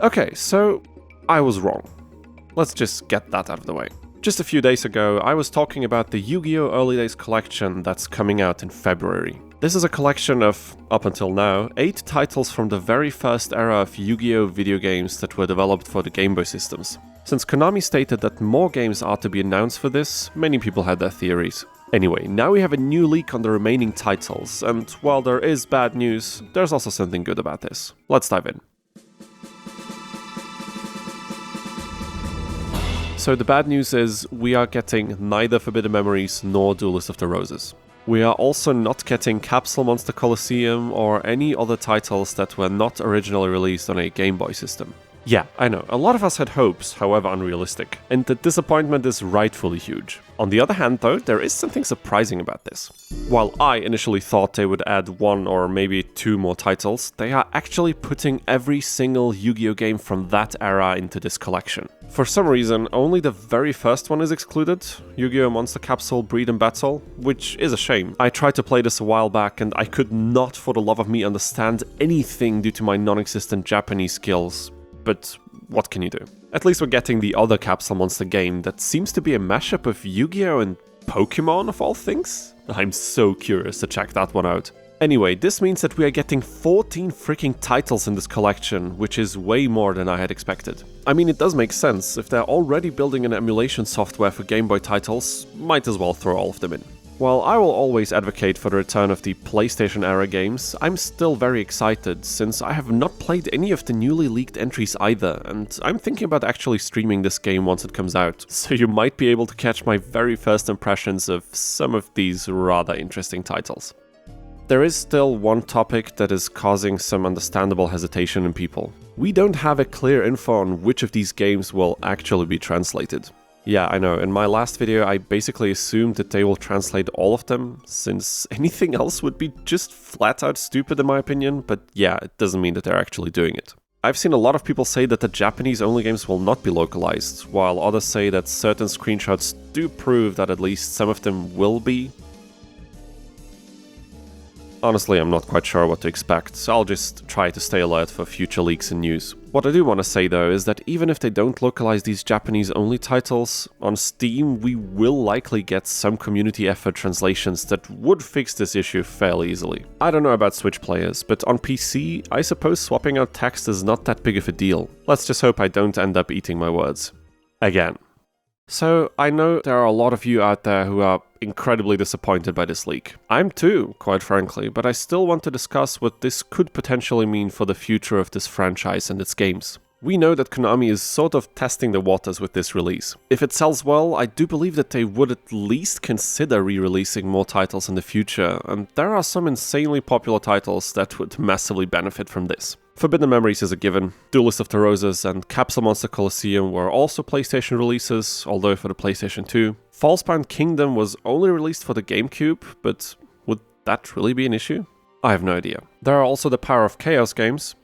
Okay, so I was wrong. Let's just get that out of the way. Just a few days ago, I was talking about the Yu-Gi-Oh! Early Days collection that's coming out in February. This is a collection of, up until now, 8 titles from the very first era of Yu-Gi-Oh! Video games that were developed for the Game Boy systems. Since Konami stated that more games are to be announced for this, many people had their theories. Anyway, now we have a new leak on the remaining titles, and while there is bad news, there's also something good about this. Let's dive in. So the bad news is, we are getting neither Forbidden Memories nor Duelist of the Roses. We are also not getting Capsule Monster Colosseum or any other titles that were not originally released on a Game Boy system. Yeah, I know, a lot of us had hopes, however unrealistic, and the disappointment is rightfully huge. On the other hand though, there is something surprising about this. While I initially thought they would add 1 or maybe 2 more titles, they are actually putting every single Yu-Gi-Oh! Game from that era into this collection. For some reason, only the very first one is excluded, Yu-Gi-Oh! Monster Capsule Breed and Battle, which is a shame. I tried to play this a while back and I could not for the love of me understand anything due to my non-existent Japanese skills. But what can you do? At least we're getting the other Capsule Monster game that seems to be a mashup of Yu-Gi-Oh! And Pokemon of all things? I'm so curious to check that one out. Anyway, this means that we are getting 14 freaking titles in this collection, which is way more than I had expected. I mean, it does make sense. If they're already building an emulation software for Game Boy titles, might as well throw all of them in. While I will always advocate for the return of the PlayStation-era games, I'm still very excited, since I have not played any of the newly leaked entries either, and I'm thinking about actually streaming this game once it comes out, so you might be able to catch my very first impressions of some of these rather interesting titles. There is still one topic that is causing some understandable hesitation in people. We don't have a clear info on which of these games will actually be translated. Yeah, I know, in my last video I basically assumed that they will translate all of them, since anything else would be just flat out stupid in my opinion, but yeah, it doesn't mean that they're actually doing it. I've seen a lot of people say that the Japanese-only games will not be localized, while others say that certain screenshots do prove that at least some of them will be. Honestly, I'm not quite sure what to expect, so I'll just try to stay alert for future leaks and news. What I do want to say though is that even if they don't localize these Japanese-only titles, on Steam we will likely get some community effort translations that would fix this issue fairly easily. I don't know about Switch players, but on PC, I suppose swapping out text is not that big of a deal. Let's just hope I don't end up eating my words. Again. So, I know there are a lot of you out there who are incredibly disappointed by this leak. I'm too, quite frankly, but I still want to discuss what this could potentially mean for the future of this franchise and its games. We know that Konami is sort of testing the waters with this release. If it sells well, I do believe that they would at least consider re-releasing more titles in the future, and there are some insanely popular titles that would massively benefit from this. Forbidden Memories is a given, Duelist of the Roses and Capsule Monster Colosseum were also PlayStation releases, although for the PlayStation 2. Falsebound Kingdom was only released for the GameCube, but would that really be an issue? I have no idea. There are also the Power of Chaos games.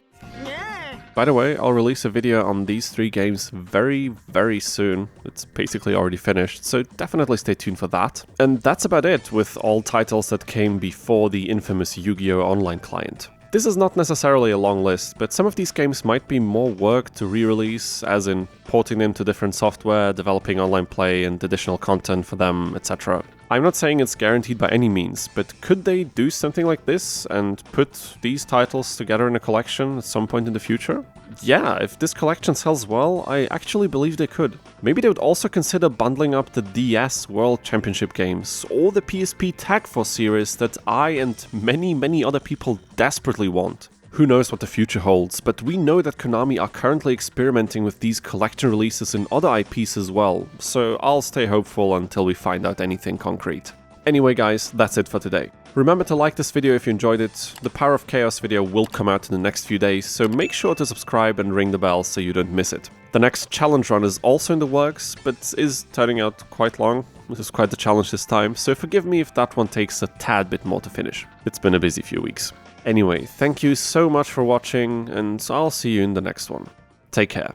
By the way, I'll release a video on these 3 games very soon. It's basically already finished, so definitely stay tuned for that. And that's about it with all titles that came before the infamous Yu-Gi-Oh! Online client. This is not necessarily a long list, but some of these games might be more work to re-release, as in porting them to different software, developing online play and additional content for them, etc. I'm not saying it's guaranteed by any means, but could they do something like this and put these titles together in a collection at some point in the future? Yeah, if this collection sells well, I actually believe they could. Maybe they would also consider bundling up the DS World Championship games, or the PSP Tag Force series that I and many other people desperately want. Who knows what the future holds, but we know that Konami are currently experimenting with these collection releases in other IPs as well, so I'll stay hopeful until we find out anything concrete. Anyway guys, that's it for today. Remember to like this video if you enjoyed it. The Power of Chaos video will come out in the next few days, so make sure to subscribe and ring the bell so you don't miss it. The next challenge run is also in the works, but is turning out quite long. This is quite the challenge this time, so forgive me if that one takes a tad bit more to finish. It's been a busy few weeks. Anyway, thank you so much for watching, and I'll see you in the next one. Take care.